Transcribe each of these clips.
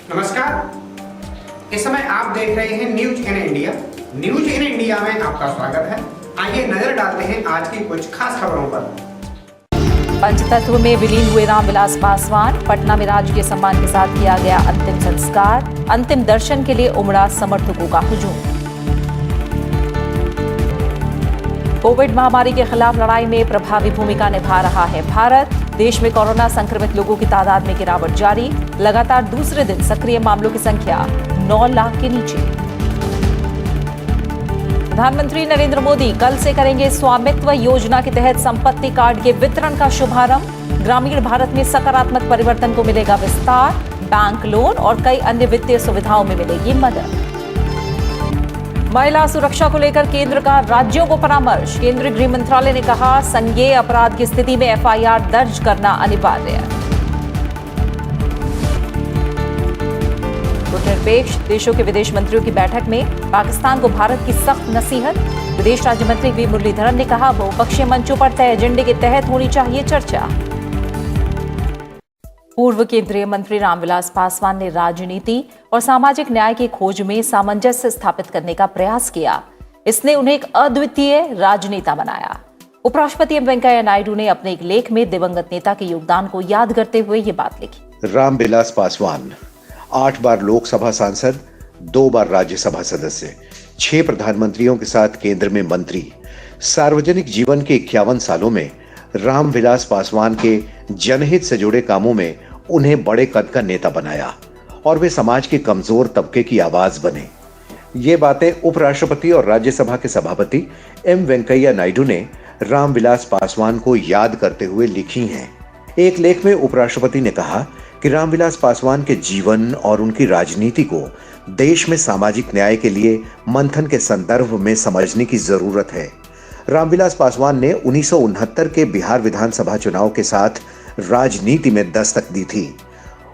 नमस्कार। इस समय आप देख रहे हैं news in India. News in India में आपका स्वागत है। आइए नजर डालते हैं आज की कुछ खास खबरों पर। पंचतत्व में विलीन हुए रामविलास पासवान। पटना में राजकीय सम्मान के साथ किया गया अंतिम संस्कार। अंतिम दर्शन के लिए उमड़ा समर्थकों का हुजूम। कोविड महामारी के खिलाफ लड़ाई में प्रभावी भूमिका निभा रहा है भारत। देश में कोरोना संक्रमित लोगों की तादाद में गिरावट जारी। लगातार दूसरे दिन सक्रिय मामलों की संख्या 9 लाख के नीचे। प्रधानमंत्री नरेंद्र मोदी कल से करेंगे स्वामित्व योजना के तहत संपत्ति कार्ड के वितरण का शुभारंभ। ग्रामीण भारत में सकारात्मक परिवर्तन को मिलेगा विस्तार। बैंक लोन और कई अन्य वित्तीय सुविधाओं में मिलेगी मदद। महिला सुरक्षा को लेकर केंद्र का राज्यों को परामर्श। केंद्रीय गृह मंत्रालय ने कहा, संज्ञेय अपराध की स्थिति में एफआईआर दर्ज करना अनिवार्य। गुटनिरपेक्ष देशों के विदेश मंत्रियों की बैठक में पाकिस्तान को भारत की सख्त नसीहत। विदेश राज्य मंत्री वी मुरलीधरन ने कहा, बहुपक्षीय मंचों पर तय एजेंडे के तहत होनी चाहिए चर्चा। पूर्व केंद्रीय मंत्री रामविलास पासवान ने राजनीति और सामाजिक न्याय की खोज में सामंजस्य स्थापित करने का प्रयास किया। इसने उन्हें एक अद्वितीय राजनेता बनाया। उपराष्ट्रपति एम वेंकैया नायडू ने अपने एक लेख में दिवंगत नेता के योगदान को याद करते हुए ये बात लिखी। रामविलास पासवान 8 बार लोकसभा सांसद, 2 बार राज्यसभा सदस्य, 6 प्रधानमंत्रियों के साथ केंद्र में मंत्री। सार्वजनिक जीवन के 51 सालों में रामविलास पासवान के जनहित से जुड़े कामों में उन्हें बड़े कद का नेता बनाया और वे समाज के कमजोर तबके की आवाज बने। ये बातें उपराष्ट्रपति और राज्यसभा के सभापति एम वेंकैया नायडू ने रामविलास पासवान को याद करते हुए लिखी हैं। एक लेख में उपराष्ट्रपति ने कहा कि रामविलास पासवान के जीवन और उनकी राजनीति को देश में सामाजिक न्याय के लिए मंथन के संदर्भ में समझने की जरूरत है। रामविलास पासवान ने 1969 के बिहार विधानसभा चुनाव के साथ राजनीति में दस्तक दी थी।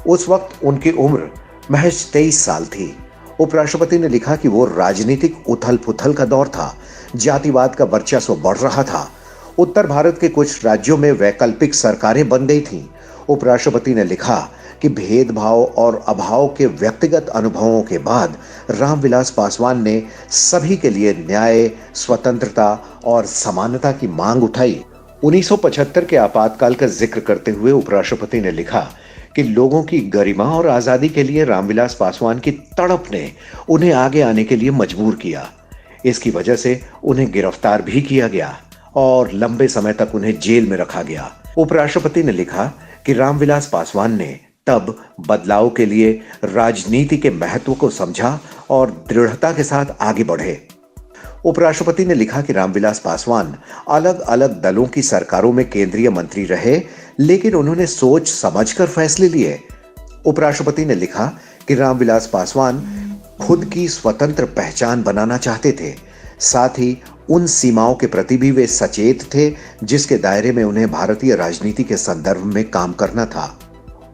उस वक्त उनकी उम्र महज 23 साल थी। उपराष्ट्रपति ने लिखा कि वो राजनीतिक उथल पुथल का दौर था। जातिवाद का वर्चस्व बढ़ रहा था। उत्तर भारत के कुछ राज्यों में वैकल्पिक सरकारें बन गई थीं। उपराष्ट्रपति ने लिखा कि भेदभाव और अभाव के व्यक्तिगत अनुभवों के बाद रामविलास पासवान ने सभी के लिए न्याय, स्वतंत्रता और समानता की मांग उठाई। 1975 के आपातकाल का जिक्र करते हुए उपराष्ट्रपति ने लिखा कि लोगों की गरिमा और आजादी के लिए रामविलास पासवान की तड़प ने उन्हें आगे आने के लिए मजबूर किया। इसकी वजह से उन्हें गिरफ्तार भी किया गया और लंबे समय तक उन्हें जेल में रखा गया। उपराष्ट्रपति ने लिखा कि रामविलास पासवान ने तब बदलाव के लिए राजनीति के महत्व को समझा और दृढ़ता के साथ आगे बढ़े। उपराष्ट्रपति ने लिखा कि रामविलास पासवान अलग अलग दलों की सरकारों में केंद्रीय मंत्री रहे, लेकिन उन्होंने सोच समझकर फैसले लिए। उपराष्ट्रपति ने लिखा कि रामविलास पासवान खुद की स्वतंत्र पहचान बनाना चाहते थे। साथ ही उन सीमाओं के प्रति भी वे सचेत थे जिसके दायरे में उन्हें भारतीय राजनीति के संदर्भ में काम करना था।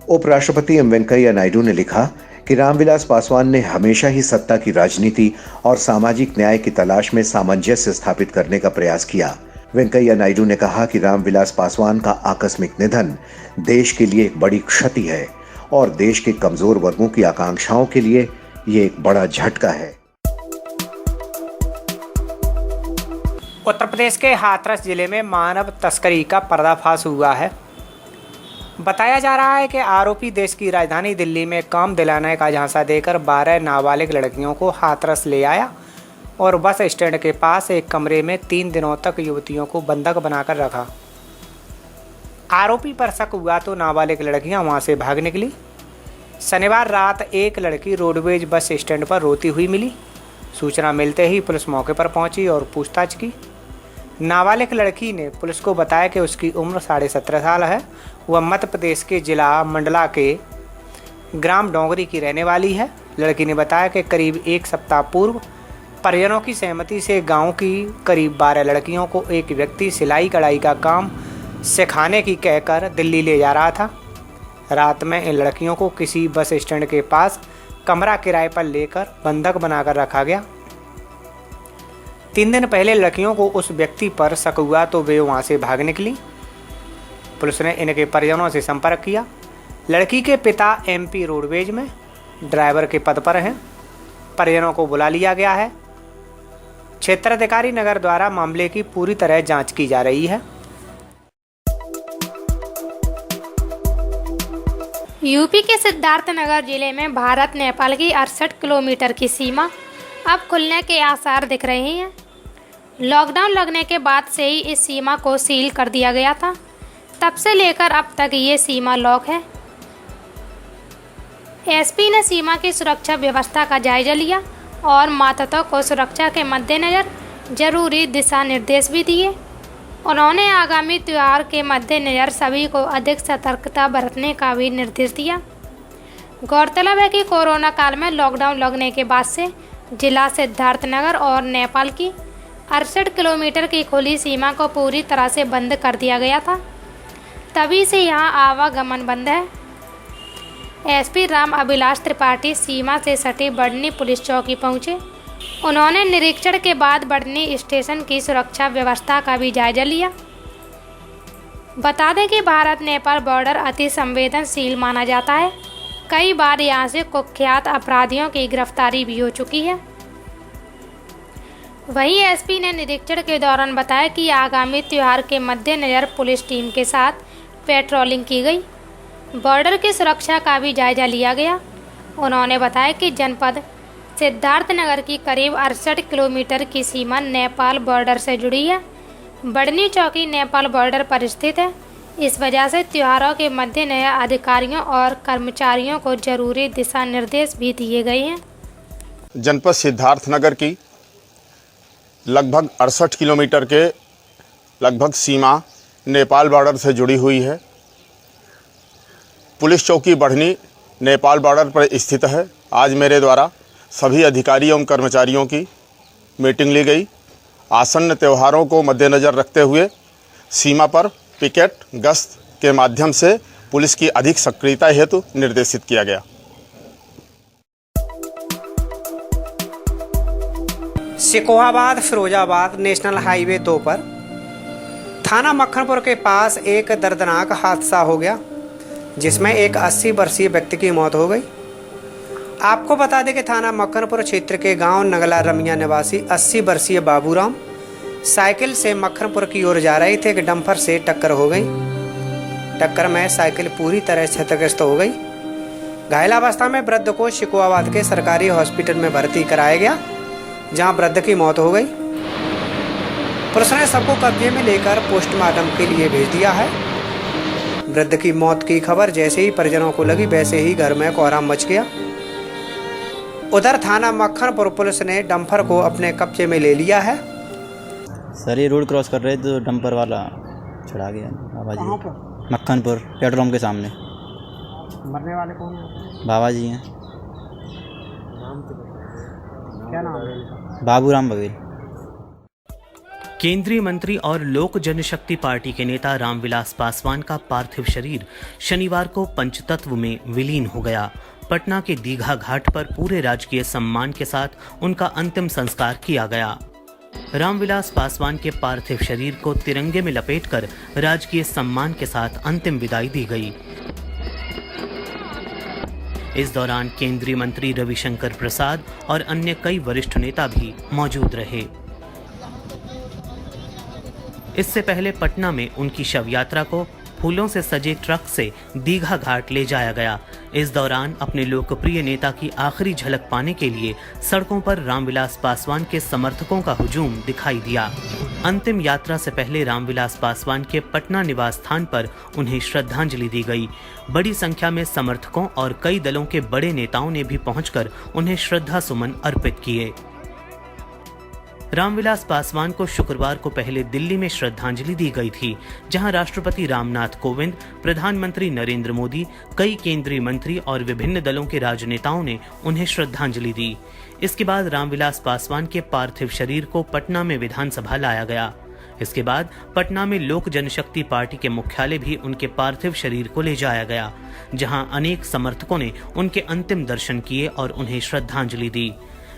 उपराष्ट्रपति एम वेंकैया नायडू ने लिखा कि रामविलास पासवान ने हमेशा ही सत्ता की राजनीति और सामाजिक न्याय की तलाश में सामंजस्य स्थापित करने का प्रयास किया। वेंकैया नायडू ने कहा कि रामविलास पासवान का आकस्मिक निधन देश के लिए एक बड़ी क्षति है और देश के कमजोर वर्गों की आकांक्षाओं के लिए ये एक बड़ा झटका है। उत्तर प्रदेश के हाथरस जिले में मानव तस्करी का पर्दाफाश हुआ है। बताया जा रहा है कि आरोपी देश की राजधानी दिल्ली में काम दिलाने का झांसा देकर 12 नाबालिग लड़कियों को हाथरस ले आया और बस स्टैंड के पास एक कमरे में 3 दिनों तक युवतियों को बंधक बनाकर रखा। आरोपी पर शक हुआ तो नाबालिग लड़कियां वहां से भाग निकली। शनिवार रात एक लड़की रोडवेज बस स्टैंड पर रोती हुई मिली। सूचना मिलते ही पुलिस मौके पर पहुंची और पूछताछ की। नाबालिग लड़की ने पुलिस को बताया कि उसकी उम्र 17.5 साल है। वह मध्य प्रदेश के जिला मंडला के ग्राम डोंगरी की रहने वाली है। लड़की ने बताया कि करीब 1 सप्ताह पूर्व परिजनों की सहमति से गांव की करीब 12 लड़कियों को एक व्यक्ति सिलाई कढ़ाई का काम सिखाने की कहकर दिल्ली ले जा रहा था। रात में इन लड़कियों को किसी बस स्टैंड के पास कमरा किराए पर लेकर बंधक बनाकर रखा गया। 3 दिन पहले लड़कियों को उस व्यक्ति पर शक हुआ तो वे वहां से भाग निकली। पुलिस ने इनके परिजनों से संपर्क किया। लड़की के पिता एमपी रोडवेज में ड्राइवर के पद पर हैं। परिजनों को बुला लिया गया है। क्षेत्राधिकारी नगर द्वारा मामले की पूरी तरह जांच की जा रही है। यूपी के सिद्धार्थनगर जिले में भारत नेपाल की 68 किलोमीटर की सीमा अब खुलने के आसार दिख रहे हैं। लॉकडाउन लगने के बाद से ही इस सीमा को सील कर दिया गया था। तब से लेकर अब तक ये सीमा लॉक है। एसपी ने सीमा की सुरक्षा व्यवस्था का जायजा लिया और मातहतों को सुरक्षा के मद्देनज़र जरूरी दिशा निर्देश भी दिए। उन्होंने आगामी त्यौहार के मद्देनज़र सभी को अधिक सतर्कता बरतने का भी निर्देश दिया। गौरतलब है कि कोरोना काल में लॉकडाउन लगने के बाद से जिला सिद्धार्थनगर और नेपाल की 68 किलोमीटर की खुली सीमा को पूरी तरह से बंद कर दिया गया था। तभी से यहाँ आवागमन बंद है। एसपी राम अभिलाष त्रिपाठी सीमा से सटी बढ़नी पुलिस चौकी पहुँचे। उन्होंने निरीक्षण के बाद बढ़नी स्टेशन की सुरक्षा व्यवस्था का भी जायजा लिया। बता दें कि भारत नेपाल बॉर्डर अति संवेदनशील माना जाता है। कई बार यहाँ से कुख्यात अपराधियों की गिरफ्तारी भी हो चुकी है। वहीं एसपी ने निरीक्षण के दौरान बताया कि आगामी त्यौहार के मद्देनज़र पुलिस टीम के साथ पेट्रोलिंग की गई। बॉर्डर की सुरक्षा का भी जायजा लिया गया। उन्होंने बताया कि जनपद सिद्धार्थनगर की करीब 68 किलोमीटर की सीमा नेपाल बॉर्डर से जुड़ी है। बढ़नी चौकी नेपाल बॉर्डर पर स्थित है। इस वजह से त्योहारों के मद्देनज़र अधिकारियों और कर्मचारियों को जरूरी दिशा निर्देश भी दिए गए हैं। जनपद सिद्धार्थनगर की लगभग 68 किलोमीटर के लगभग सीमा नेपाल बॉर्डर से जुड़ी हुई है। पुलिस चौकी बढ़नी नेपाल बॉर्डर पर स्थित है। आज मेरे द्वारा सभी अधिकारियों एवं कर्मचारियों की मीटिंग ली गई। आसन्न त्योहारों को मद्देनज़र रखते हुए सीमा पर पिकेट गश्त के माध्यम से पुलिस की अधिक सक्रियता हेतु निर्देशित किया गया। सिकोहाबाद फिरोजाबाद नेशनल हाईवे 2 पर थाना मक्खनपुर के पास एक दर्दनाक हादसा हो गया, जिसमें एक 80 वर्षीय व्यक्ति की मौत हो गई। आपको बता दें कि थाना मक्खनपुर क्षेत्र के गांव नगला रमिया निवासी 80 वर्षीय बाबूराम साइकिल से मक्खनपुर की ओर जा रहे थे कि डंपर से टक्कर हो गई। टक्कर में साइकिल पूरी तरह क्षतिग्रस्त हो गई। घायल अवस्था में वृद्ध को सिकोहाबाद के सरकारी हॉस्पिटल में भर्ती कराया गया, जहां वृद्ध की मौत हो गई। पुलिस ने सबको कब्जे में लेकर पोस्टमार्टम के लिए भेज दिया है। वृद्ध की मौत की खबर जैसे ही परिजनों को लगी, वैसे ही घर में कोहराम मच गया। उधर थाना मक्खनपुर पुलिस ने डंपर को अपने कब्जे में ले लिया है। सर ये रोड क्रॉस कर रहे थे तो डंपर वाला चढ़ा गया बाबा जी। मक्खनपुर पेट्रोल पंप के सामने। मरने वाले कौन हैं? बाबा जी हैं। क्या नाम है? बाबूराम बघेल। केंद्रीय मंत्री और लोक जनशक्ति पार्टी के नेता रामविलास पासवान का पार्थिव शरीर शनिवार को पंचतत्व में विलीन हो गया। पटना के दीघा घाट पर पूरे राजकीय सम्मान के साथ उनका अंतिम संस्कार किया गया। रामविलास पासवान के पार्थिव शरीर को तिरंगे में लपेटकर राजकीय सम्मान के साथ अंतिम विदाई दी गई। इस दौरान केंद्रीय मंत्री रविशंकर प्रसाद और अन्य कई वरिष्ठ नेता भी मौजूद रहे। इससे पहले पटना में उनकी शव यात्रा को फूलों से सजे ट्रक से दीघा घाट ले जाया गया। इस दौरान अपने लोकप्रिय नेता की आखिरी झलक पाने के लिए सड़कों पर रामविलास पासवान के समर्थकों का हुजूम दिखाई दिया। अंतिम यात्रा से पहले रामविलास पासवान के पटना निवास स्थान पर उन्हें श्रद्धांजलि दी गई। बड़ी संख्या में समर्थकों और कई दलों के बड़े नेताओं ने भी पहुंचकर उन्हें श्रद्धा सुमन अर्पित किए। रामविलास पासवान को शुक्रवार को पहले दिल्ली में श्रद्धांजलि दी गई थी, जहां राष्ट्रपति रामनाथ कोविंद, प्रधानमंत्री नरेंद्र मोदी, कई केंद्रीय मंत्री और विभिन्न दलों के राजनेताओं ने उन्हें श्रद्धांजलि दी। इसके बाद रामविलास पासवान के पार्थिव शरीर को पटना में विधानसभा लाया गया। इसके बाद पटना में लोक जनशक्ति पार्टी के मुख्यालय भी उनके पार्थिव शरीर को ले जाया गया, जहां अनेक समर्थकों ने उनके अंतिम दर्शन किए और उन्हें श्रद्धांजलि दी।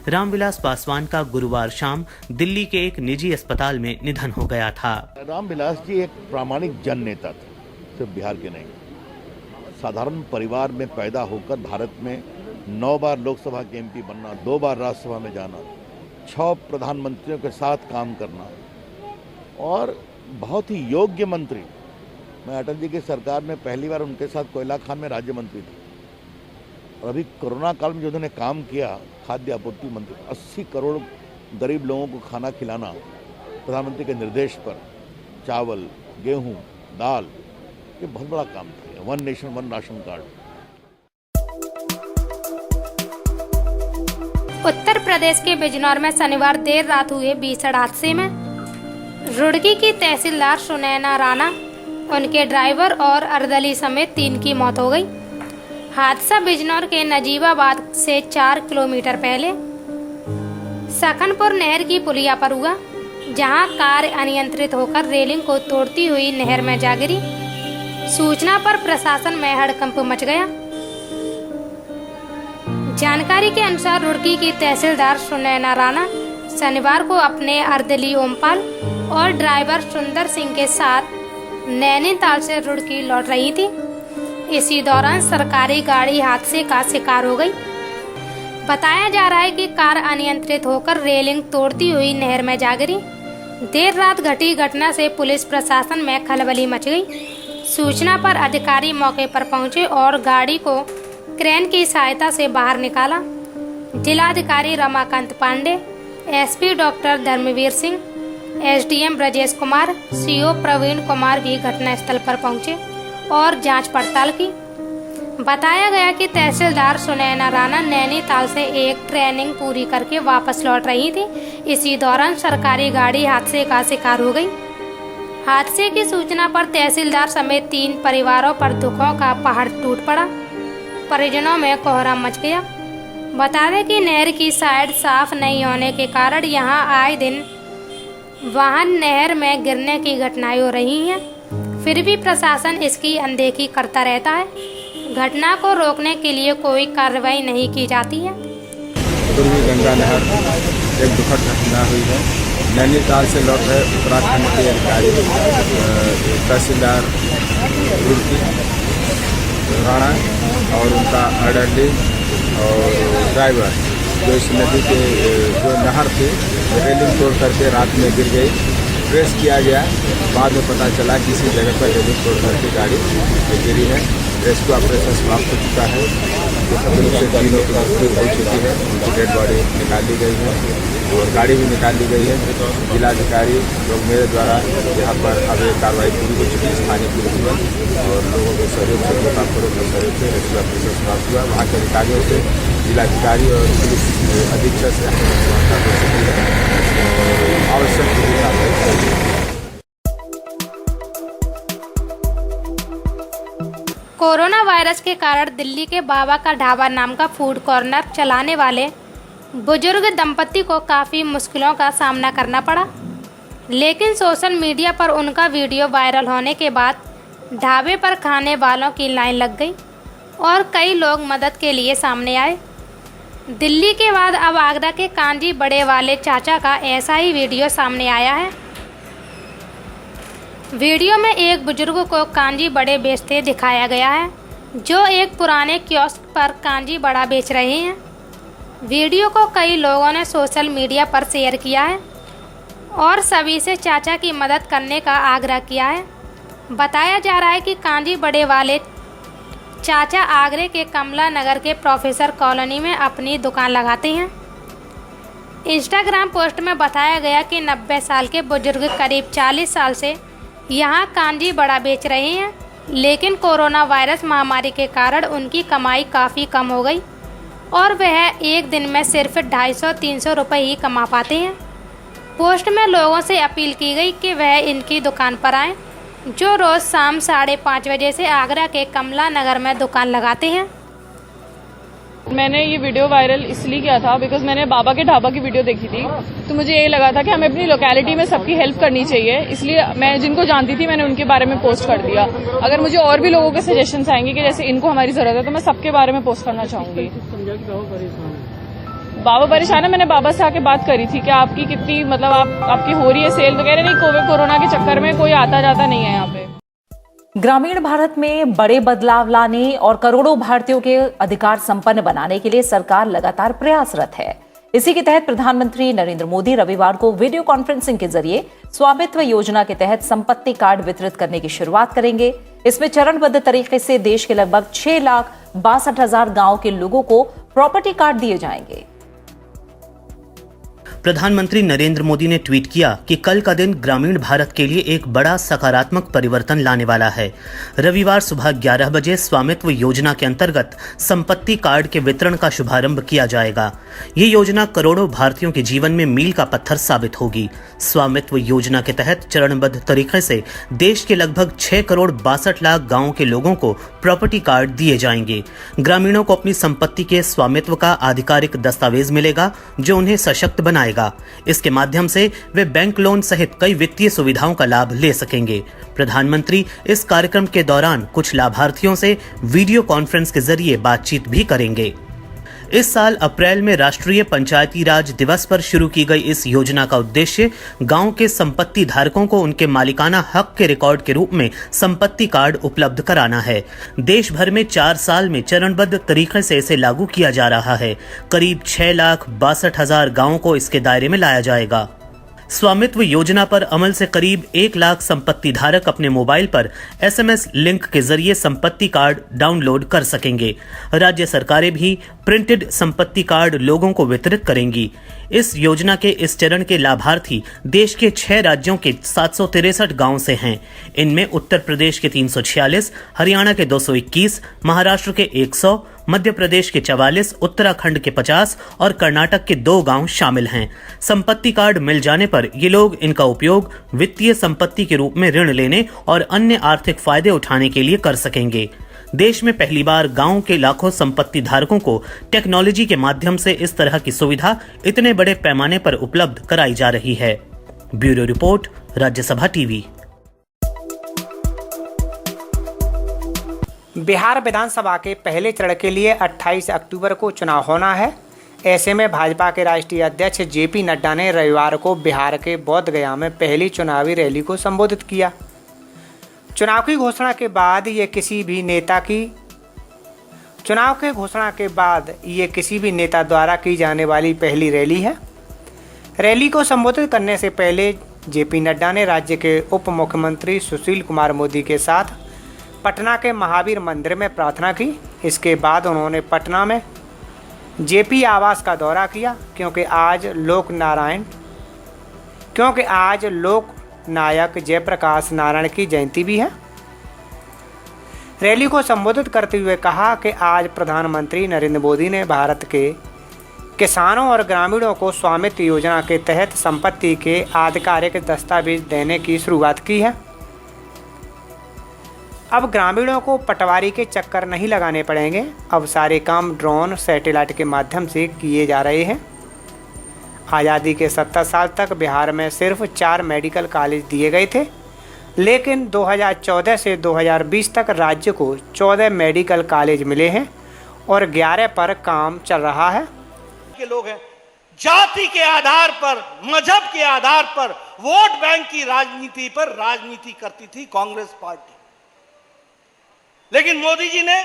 रामविलास पासवान का गुरुवार शाम दिल्ली के एक निजी अस्पताल में निधन हो गया था। रामविलास जी एक प्रामाणिक जन नेता थे, सिर्फ बिहार के नहीं। साधारण परिवार में पैदा होकर भारत में 9 बार लोकसभा के एमपी बनना, 2 बार राज्यसभा में जाना, 6 प्रधानमंत्रियों के साथ काम करना और बहुत ही योग्य मंत्री। मैं अटल जी की सरकार में पहली बार उनके साथ कोयला खान में राज्य मंत्री थे और अभी कोरोना काल में जो उन्होंने काम किया, खाद्य आपूर्ति मंत्री, 80 करोड़ गरीब लोगों को खाना खिलाना प्रधानमंत्री के निर्देश पर, चावल, गेहूं, दाल, ये बहुत बड़ा काम था। 1 nation 1 ration card. Uttar Pradesh के बिजनौर में शनिवार देर रात हुए भीषण हादसे में रुड़की की तहसीलदार सुनैना राणा, उनके ड्राइवर और अर्दली समेत 3 की मौत हो गई। हादसा बिजनौर के नजीबाबाद से 4 किलोमीटर पहले सखनपुर नहर की पुलिया पर हुआ, जहां कार अनियंत्रित होकर रेलिंग को तोड़ती हुई नहर में जा गिरी। सूचना पर प्रशासन में हड़कंप मच गया। जानकारी के अनुसार रुड़की की तहसीलदार सुनैना राणा शनिवार को अपने अर्दली ओमपाल और ड्राइवर सुंदर सिंह के साथ नैनीताल से रुड़की लौट रही थी। इसी दौरान सरकारी गाड़ी हादसे का शिकार हो गई। बताया जा रहा है कि कार अनियंत्रित होकर रेलिंग तोड़ती हुई नहर में जा गिरी। देर रात घटी घटना से पुलिस प्रशासन में खलबली मच गई। सूचना पर अधिकारी मौके पर पहुंचे और गाड़ी को क्रेन की सहायता से बाहर निकाला। जिलाधिकारी Ramakant Pandey, SP doctor Dharmveer Singh, SDM Brajesh Kumar, CO Praveen Kumar भी घटनास्थल पर पहुंचे और जांच पड़ताल की। बताया गया कि तहसीलदार सुनैना राणा नैनीताल से एक ट्रेनिंग पूरी करके वापस लौट रही थी। इसी दौरान सरकारी गाड़ी हादसे का शिकार हो गई। हादसे की सूचना पर तहसीलदार समेत 3 परिवारों पर दुखों का पहाड़ टूट पड़ा। परिजनों में कोहराम मच गया। बता दें कि नहर की साइड साफ नहीं होने के कारण यहां आए दिन वाहन नहर में गिरने की घटनाएं हो रही हैं। फिर भी प्रशासन इसकी अनदेखी करता रहता है। घटना को रोकने के लिए कोई कार्रवाई नहीं की जाती है। पूर्वी गंगा नहर एक दुखद घटना हुई है। नैनीताल से लौट रहे उत्तराखंड के अधिकारी तहसीलदार रुड़की राणा और उनका अर्दली और ड्राइवर जो इस नदी के जो नहर थी रेलिंग तोड़ करके रात में गिर गई। ट्रेस किया गया, बाद में पता चला कि इसी जगह पर रेलिंग तोड़ करके गाड़ी गिरी है। रेस्क्यू ऑपरेशन समाप्त हो चुका है। सभी लोग से 3 लोग की मृत्यु हो चुकी है। उनकी डेड बॉडी निकाली गई है और गाड़ी भी निकाल ली गई है। जिलाधिकारी लोग मेरे द्वारा यहाँ पर अब कार्रवाई पूरी हो चुकी है। स्थानीय पुलिस बल और लोगों के सहयोग से, गोताखोरों के सहयोग से रेस्क्यू ऑपरेशन समाप्त हुआ। वहाँ के अधिकारियों से, जिलाधिकारी और पुलिस अधीक्षक से आवश्यक कोरोना वायरस के कारण दिल्ली के बाबा का ढाबा नाम का फूड कॉर्नर चलाने वाले बुजुर्ग दंपति को काफ़ी मुश्किलों का सामना करना पड़ा। लेकिन सोशल मीडिया पर उनका वीडियो वायरल होने के बाद ढाबे पर खाने वालों की लाइन लग गई और कई लोग मदद के लिए सामने आए। दिल्ली के बाद अब आगरा के कांजी बड़े वाले चाचा का ऐसा ही वीडियो सामने आया है। वीडियो में एक बुजुर्ग को कांजी बड़े बेचते दिखाया गया है, जो एक पुराने कियोस्क पर कांजी बड़ा बेच रहे हैं। वीडियो को कई लोगों ने सोशल मीडिया पर शेयर किया है और सभी से चाचा की मदद करने का आग्रह किया है। बताया जा रहा है कि कांजी बड़े वाले चाचा आगरे के कमला नगर के प्रोफेसर कॉलोनी में अपनी दुकान लगाते हैं। इंस्टाग्राम पोस्ट में बताया गया कि 90 साल के बुजुर्ग करीब 40 साल से यहाँ कांजी बड़ा बेच रहे हैं, लेकिन कोरोना वायरस महामारी के कारण उनकी कमाई काफ़ी कम हो गई और वह एक दिन में सिर्फ 250-300 रुपये ही कमा पाते हैं। पोस्ट में लोगों से अपील की गई कि वह इनकी दुकान पर आएं, जो रोज़ शाम 5:30 बजे से आगरा के कमला नगर में दुकान लगाते हैं। मैंने ये वीडियो वायरल इसलिए किया था बिकॉज मैंने बाबा के ढाबा की वीडियो देखी थी, तो मुझे ये लगा था कि हमें अपनी लोकेलिटी में सबकी हेल्प करनी चाहिए। इसलिए मैं जिनको जानती थी मैंने उनके बारे में पोस्ट कर दिया। अगर मुझे और भी लोगों के सजेशंस आएंगे कि जैसे इनको हमारी जरूरत है, तो मैं सबके बारे में पोस्ट करना चाहूंगी। बाबा परेशान है। मैंने बाबा से आके बात करी थी कि आपकी कितनी आपकी हो रही है सेल, तो कह रहे नहीं कोरोना के चक्कर में कोई आता जाता नहीं है यहाँ पे। ग्रामीण भारत में बड़े बदलाव लाने और करोड़ों भारतीयों के अधिकार संपन्न बनाने के लिए सरकार लगातार प्रयासरत है। इसी के तहत प्रधानमंत्री नरेंद्र मोदी रविवार को वीडियो कॉन्फ्रेंसिंग के जरिए स्वामित्व योजना के तहत संपत्ति कार्ड वितरित करने की शुरुआत करेंगे। इसमें चरणबद्ध तरीके से देश के लगभग 6,62,000 गांव के लोगों को प्रॉपर्टी कार्ड दिए जाएंगे। प्रधानमंत्री नरेंद्र मोदी ने ट्वीट किया कि कल का दिन ग्रामीण भारत के लिए एक बड़ा सकारात्मक परिवर्तन लाने वाला है। रविवार सुबह 11 बजे स्वामित्व योजना के अंतर्गत संपत्ति कार्ड के वितरण का शुभारंभ किया जाएगा। ये योजना करोड़ों भारतीयों के जीवन में मील का पत्थर साबित होगी। स्वामित्व योजना के तहत चरणबद्ध तरीके से देश के लगभग 6,62,00,000 गाँवों के लोगों को प्रॉपर्टी कार्ड दिए जाएंगे। ग्रामीणों को अपनी संपत्ति के स्वामित्व का आधिकारिक दस्तावेज मिलेगा जो उन्हें सशक्त बनाएगा। इसके माध्यम से वे बैंक लोन सहित कई वित्तीय सुविधाओं का लाभ ले सकेंगे। प्रधानमंत्री इस कार्यक्रम के दौरान कुछ लाभार्थियों से वीडियो कॉन्फ्रेंस के जरिए बातचीत भी करेंगे। इस साल अप्रैल में राष्ट्रीय पंचायती राज दिवस पर शुरू की गई इस योजना का उद्देश्य गांव के संपत्ति धारकों को उनके मालिकाना हक के रिकॉर्ड के रूप में संपत्ति कार्ड उपलब्ध कराना है। देश भर में 4 साल में चरणबद्ध तरीके से इसे लागू किया जा रहा है। करीब 6,62,000 गांवों को इसके दायरे में लाया जाएगा। स्वामित्व योजना पर अमल से करीब 1 लाख संपत्ति धारक अपने मोबाइल पर SMS लिंक के जरिए संपत्ति कार्ड डाउनलोड कर सकेंगे। राज्य सरकारें भी प्रिंटेड संपत्ति कार्ड लोगों को वितरित करेंगी। इस योजना के इस चरण के लाभार्थी देश के 6 राज्यों के 763 गांव से हैं। इनमें उत्तर प्रदेश के 346, हरियाणा के 221, महाराष्ट्र के 100, मध्य प्रदेश के 44, उत्तराखंड के 50 और कर्नाटक के 2 गांव शामिल हैं। संपत्ति कार्ड मिल जाने पर ये लोग इनका उपयोग वित्तीय संपत्ति के रूप में ऋण लेने और अन्य आर्थिक फायदे उठाने के लिए कर सकेंगे। देश में पहली बार गांव के लाखों संपत्ति धारकों को टेक्नोलॉजी के माध्यम से इस तरह की सुविधा इतने बड़े पैमाने पर उपलब्ध कराई जा रही है। Bureau report, Rajya Sabha TV. Bihar विधानसभा के पहले चरण के लिए 28 अक्टूबर को चुनाव होना है। ऐसे में भाजपा के राष्ट्रीय अध्यक्ष JP नड्डा ने रविवार को बिहार के बोधगया में पहली चुनावी रैली को संबोधित किया। चुनाव की घोषणा के बाद ये किसी भी नेता द्वारा की जाने वाली पहली रैली है। रैली को संबोधित करने से पहले JP नड्डा ने राज्य के उप मुख्यमंत्री सुशील कुमार मोदी के साथ पटना के महावीर मंदिर में प्रार्थना की। इसके बाद उन्होंने पटना में JP आवास का दौरा किया क्योंकि आज लोक नायक जयप्रकाश नारायण की जयंती भी है। रैली को संबोधित करते हुए कहा कि आज प्रधानमंत्री नरेंद्र मोदी ने भारत के किसानों और ग्रामीणों को स्वामित्व योजना के तहत संपत्ति के आधिकारिक दस्तावेज देने की शुरुआत की है। अब ग्रामीणों को पटवारी के चक्कर नहीं लगाने पड़ेंगे। अब सारे काम ड्रोन सैटेलाइट के माध्यम से किए जा रहे हैं। आज़ादी के 70 साल तक बिहार में सिर्फ 4 मेडिकल कॉलेज दिए गए थे, लेकिन 2014 से 2020 तक राज्य को 14 मेडिकल कॉलेज मिले हैं और 11 पर काम चल रहा है। के लोग हैं, जाति के आधार पर, मजहब के आधार पर, वोट बैंक की राजनीति पर राजनीति करती थी कांग्रेस पार्टी। लेकिन मोदी जी ने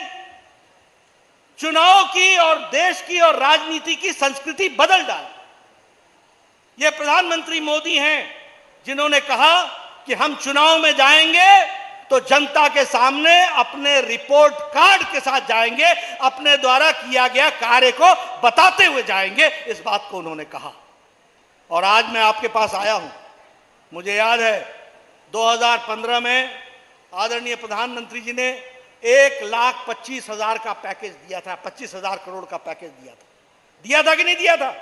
चुनाव की और देश की और राजनीति की संस्कृति बदल डाली। ये प्रधानमंत्री मोदी हैं जिन्होंने कहा कि हम चुनाव में जाएंगे तो जनता के सामने अपने रिपोर्ट कार्ड के साथ जाएंगे, अपने द्वारा किया गया कार्य को बताते हुए जाएंगे। इस बात को उन्होंने कहा और आज मैं आपके पास आया हूं। मुझे याद है 2015 में आदरणीय प्रधानमंत्री जी ने 1,25,000 का पैकेज दिया था, 25,000 करोड़ का पैकेज दिया था कि नहीं दिया था?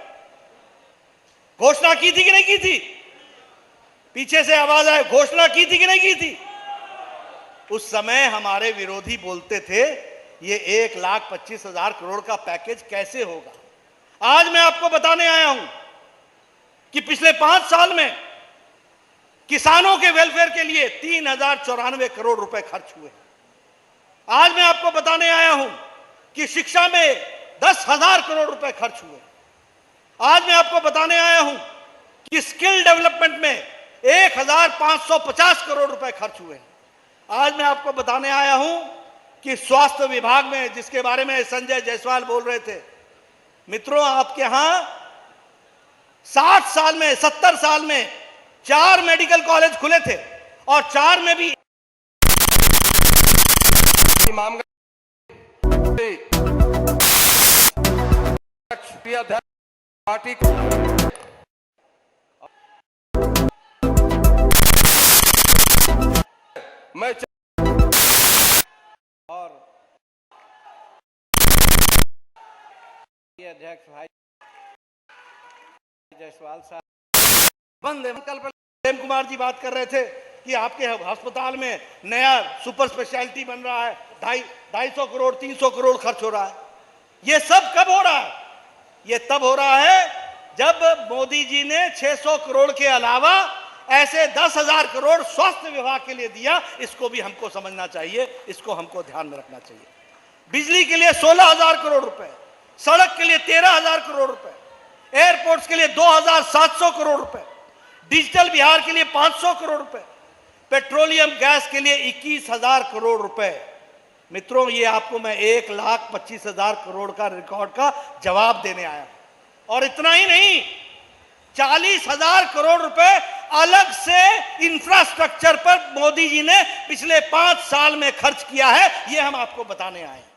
घोषणा की थी कि नहीं की थी? पीछे से आवाज आए, घोषणा की थी कि नहीं की थी? उस समय हमारे विरोधी बोलते थे ये 1,25,000 करोड़ का पैकेज कैसे होगा। आज मैं आपको बताने आया हूं कि पिछले 5 साल में किसानों के वेलफेयर के लिए 3,094 करोड़ रुपए खर्च हुए। आज मैं आपको बताने आया हूं कि शिक्षा में 10,000 करोड़ रुपए खर्च हुए। आज मैं आपको बताने आया हूं कि स्किल डेवलपमेंट में 1,550 करोड़ रुपए खर्च हुए। आज मैं आपको बताने आया हूं कि स्वास्थ्य विभाग में, जिसके बारे में संजय जायसवाल बोल रहे थे, मित्रों आपके यहां 60 साल में 70 साल में 4 मेडिकल कॉलेज खुले थे और 4 में भी पार्टी मैं और अध्यक्ष भाई जायसवाल साहब प्रेम कुमार जी बात कर रहे थे कि आपके अस्पताल में नया सुपर स्पेशलिटी बन रहा है, 250 करोड़ 300 करोड़ खर्च हो रहा है। ये सब कब हो रहा है? ये तब हो रहा है जब मोदी जी ने 600 करोड़ के अलावा ऐसे 10,000 करोड़ स्वास्थ्य विभाग के लिए दिया। इसको भी हमको समझना चाहिए, इसको हमको ध्यान में रखना चाहिए। बिजली के लिए 16,000 करोड़ रुपए, सड़क के लिए 13,000 करोड़ रुपए, एयरपोर्ट्स के लिए 2,700 करोड़ रुपए, डिजिटल बिहार के लिए 500 करोड़ रुपए, पेट्रोलियम गैस के लिए 21,000 करोड़ रुपए। मित्रों, ये आपको मैं 1,25,000 करोड़ का रिकॉर्ड का जवाब देने आया। और इतना ही नहीं, 40,000 करोड़ रुपए अलग से इंफ्रास्ट्रक्चर पर मोदी जी ने पिछले 5 साल में खर्च किया है। ये हम आपको बताने आए हैं।